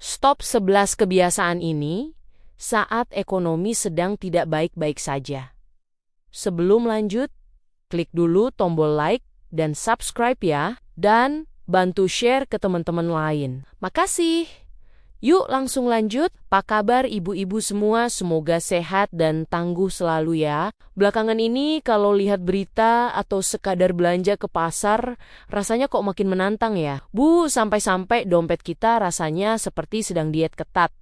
Stop 11 kebiasaan ini saat ekonomi sedang tidak baik-baik saja. Sebelum lanjut, klik dulu tombol like dan subscribe ya, dan bantu share ke teman-teman lain. Makasih. Yuk langsung lanjut. Apa kabar ibu-ibu semua? Semoga sehat dan tangguh selalu ya. Belakangan ini kalau lihat berita atau sekadar belanja ke pasar, rasanya kok makin menantang ya. Bu, sampai-sampai dompet kita rasanya seperti sedang diet ketat.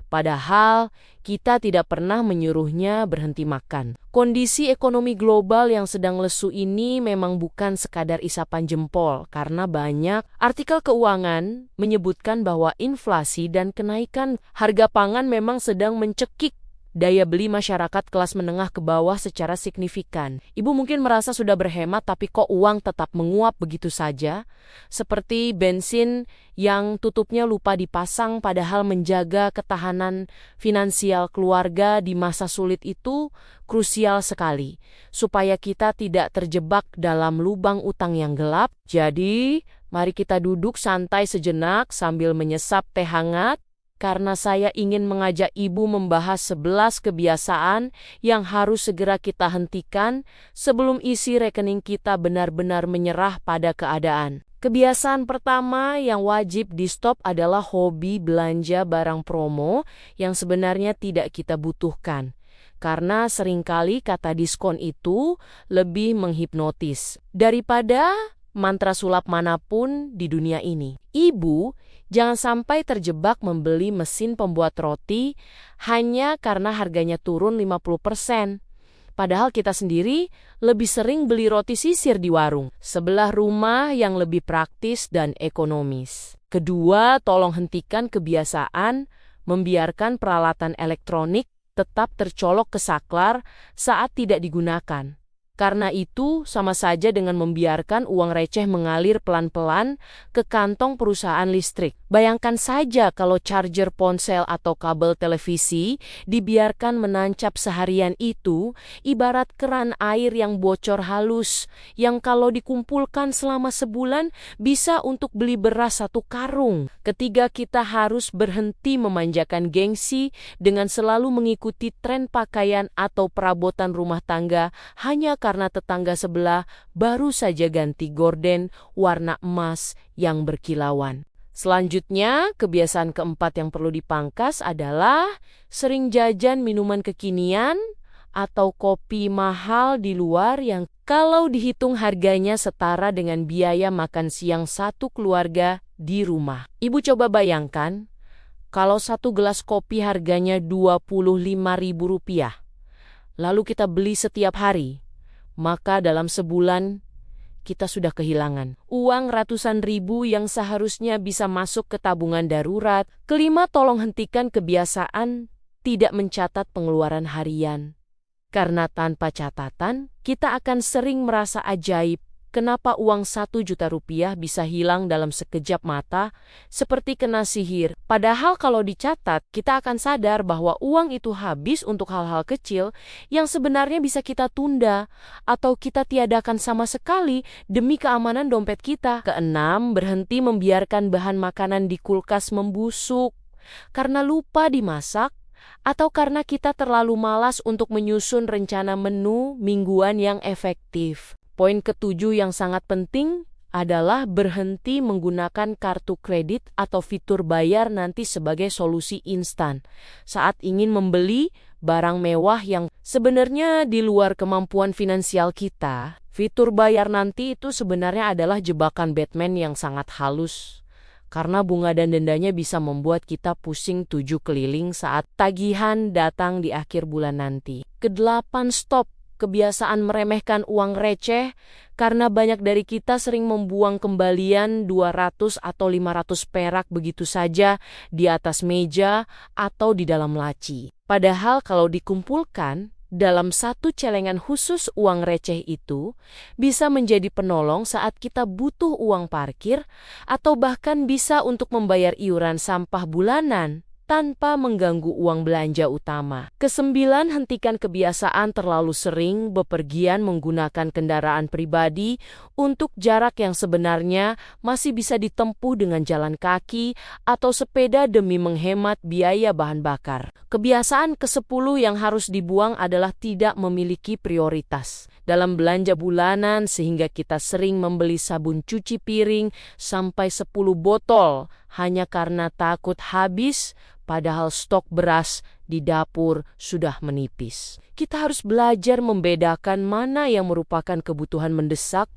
Padahal kita tidak pernah menyuruhnya berhenti makan. Kondisi ekonomi global yang sedang lesu ini memang bukan sekadar isapan jempol, karena banyak artikel keuangan menyebutkan bahwa inflasi dan kenaikan harga pangan memang sedang mencekik daya beli masyarakat kelas menengah ke bawah secara signifikan. Ibu mungkin merasa sudah berhemat tapi kok uang tetap menguap begitu saja? Seperti bensin yang tutupnya lupa dipasang, padahal menjaga ketahanan finansial keluarga di masa sulit itu krusial sekali, supaya kita tidak terjebak dalam lubang utang yang gelap. Jadi, mari kita duduk santai sejenak sambil menyesap teh hangat, karena saya ingin mengajak ibu membahas 11 kebiasaan yang harus segera kita hentikan sebelum isi rekening kita benar-benar menyerah pada keadaan. Kebiasaan pertama yang wajib di-stop adalah hobi belanja barang promo yang sebenarnya tidak kita butuhkan. Karena seringkali kata diskon itu lebih menghipnotis daripada mantra sulap manapun di dunia ini. Ibu, jangan sampai terjebak membeli mesin pembuat roti hanya karena harganya turun 50%. Padahal kita sendiri lebih sering beli roti sisir di warung sebelah rumah yang lebih praktis dan ekonomis. Kedua, tolong hentikan kebiasaan membiarkan peralatan elektronik tetap tercolok ke saklar saat tidak digunakan. Karena itu sama saja dengan membiarkan uang receh mengalir pelan-pelan ke kantong perusahaan listrik. Bayangkan saja kalau charger ponsel atau kabel televisi dibiarkan menancap seharian, itu ibarat keran air yang bocor halus, yang kalau dikumpulkan selama sebulan bisa untuk beli beras 1 karung. Ketiga, kita harus berhenti memanjakan gengsi dengan selalu mengikuti tren pakaian atau perabotan rumah tangga hanya karena tetangga sebelah baru saja ganti gorden warna emas yang berkilauan. Selanjutnya, kebiasaan keempat yang perlu dipangkas adalah sering jajan minuman kekinian atau kopi mahal di luar yang kalau dihitung harganya setara dengan biaya makan siang satu keluarga di rumah. Ibu coba bayangkan, kalau 1 gelas kopi harganya Rp25.000, lalu kita beli setiap hari, maka dalam sebulan kita sudah kehilangan uang ratusan ribu yang seharusnya bisa masuk ke tabungan darurat. Kelima, tolong hentikan kebiasaan tidak mencatat pengeluaran harian. Karena tanpa catatan, kita akan sering merasa ajaib kenapa uang Rp1.000.000 bisa hilang dalam sekejap mata, seperti kena sihir. Padahal kalau dicatat, kita akan sadar bahwa uang itu habis untuk hal-hal kecil yang sebenarnya bisa kita tunda atau kita tiadakan sama sekali demi keamanan dompet kita. Keenam, berhenti membiarkan bahan makanan di kulkas membusuk karena lupa dimasak atau karena kita terlalu malas untuk menyusun rencana menu mingguan yang efektif. Poin ketujuh yang sangat penting adalah berhenti menggunakan kartu kredit atau fitur bayar nanti sebagai solusi instan saat ingin membeli barang mewah yang sebenarnya di luar kemampuan finansial kita. Fitur bayar nanti itu sebenarnya adalah jebakan Batman yang sangat halus, karena bunga dan dendanya bisa membuat kita pusing 7 keliling saat tagihan datang di akhir bulan nanti. Kedelapan, stop kebiasaan meremehkan uang receh, karena banyak dari kita sering membuang kembalian 200 atau 500 perak begitu saja di atas meja atau di dalam laci. Padahal kalau dikumpulkan dalam satu celengan khusus, uang receh itu bisa menjadi penolong saat kita butuh uang parkir atau bahkan bisa untuk membayar iuran sampah bulanan. tanpa mengganggu uang belanja utama. Kesembilan, hentikan kebiasaan terlalu sering bepergian menggunakan kendaraan pribadi untuk jarak yang sebenarnya masih bisa ditempuh dengan jalan kaki atau sepeda demi menghemat biaya bahan bakar. Kebiasaan ke-10 yang harus dibuang adalah tidak memiliki prioritas dalam belanja bulanan, sehingga kita sering membeli sabun cuci piring sampai 10 botol hanya karena takut habis, padahal stok beras di dapur sudah menipis. Kita harus belajar membedakan mana yang merupakan kebutuhan mendesak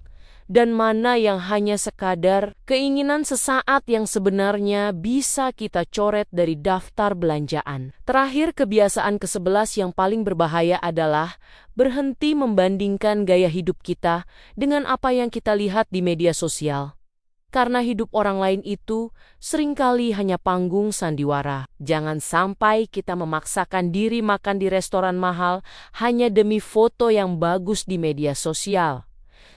dan mana yang hanya sekadar keinginan sesaat yang sebenarnya bisa kita coret dari daftar belanjaan. Terakhir, kebiasaan ke-11 yang paling berbahaya adalah berhenti membandingkan gaya hidup kita dengan apa yang kita lihat di media sosial. Karena hidup orang lain itu seringkali hanya panggung sandiwara. Jangan sampai kita memaksakan diri makan di restoran mahal hanya demi foto yang bagus di media sosial.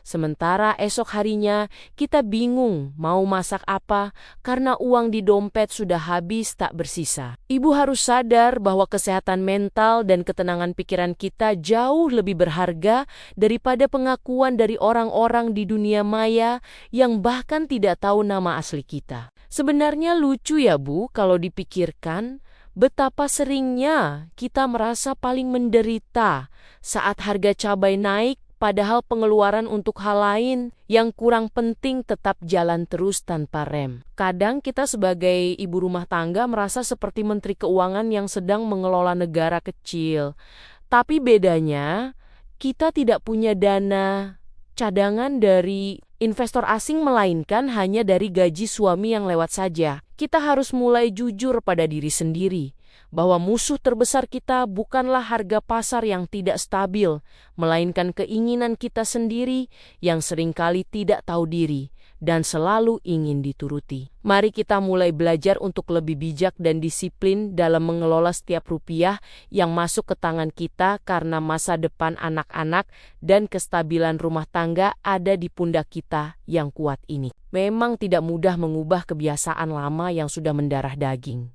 Sementara esok harinya kita bingung mau masak apa karena uang di dompet sudah habis tak bersisa. Ibu harus sadar bahwa kesehatan mental dan ketenangan pikiran kita jauh lebih berharga daripada pengakuan dari orang-orang di dunia maya yang bahkan tidak tahu nama asli kita. Sebenarnya lucu ya Bu kalau dipikirkan, betapa seringnya kita merasa paling menderita saat harga cabai naik, padahal pengeluaran untuk hal lain yang kurang penting tetap jalan terus tanpa rem. Kadang kita sebagai ibu rumah tangga merasa seperti menteri keuangan yang sedang mengelola negara kecil. Tapi bedanya, kita tidak punya dana cadangan dari investor asing, melainkan hanya dari gaji suami yang lewat saja. Kita harus mulai jujur pada diri sendiri bahwa musuh terbesar kita bukanlah harga pasar yang tidak stabil, melainkan keinginan kita sendiri yang seringkali tidak tahu diri dan selalu ingin dituruti. Mari kita mulai belajar untuk lebih bijak dan disiplin dalam mengelola setiap rupiah yang masuk ke tangan kita, karena masa depan anak-anak dan kestabilan rumah tangga ada di pundak kita yang kuat ini. Memang tidak mudah mengubah kebiasaan lama yang sudah mendarah daging.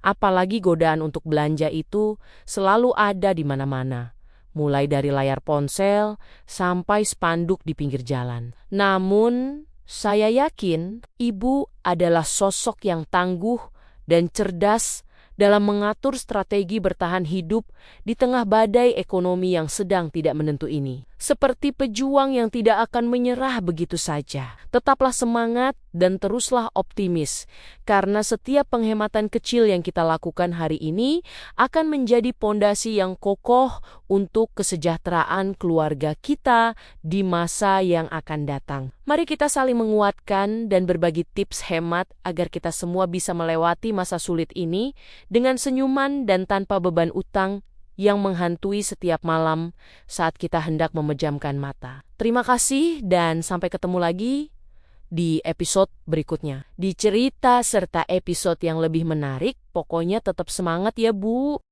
Apalagi godaan untuk belanja itu selalu ada di mana-mana, mulai dari layar ponsel sampai spanduk di pinggir jalan. Namun, saya yakin ibu adalah sosok yang tangguh dan cerdas dalam mengatur strategi bertahan hidup di tengah badai ekonomi yang sedang tidak menentu ini. Seperti pejuang yang tidak akan menyerah begitu saja. Tetaplah semangat dan teruslah optimis, karena setiap penghematan kecil yang kita lakukan hari ini akan menjadi pondasi yang kokoh untuk kesejahteraan keluarga kita di masa yang akan datang. Mari kita saling menguatkan dan berbagi tips hemat agar kita semua bisa melewati masa sulit ini dengan senyuman dan tanpa beban utang yang menghantui setiap malam saat kita hendak memejamkan mata. Terima kasih dan sampai ketemu lagi di episode berikutnya. Di cerita serta episode yang lebih menarik, pokoknya tetap semangat ya Bu.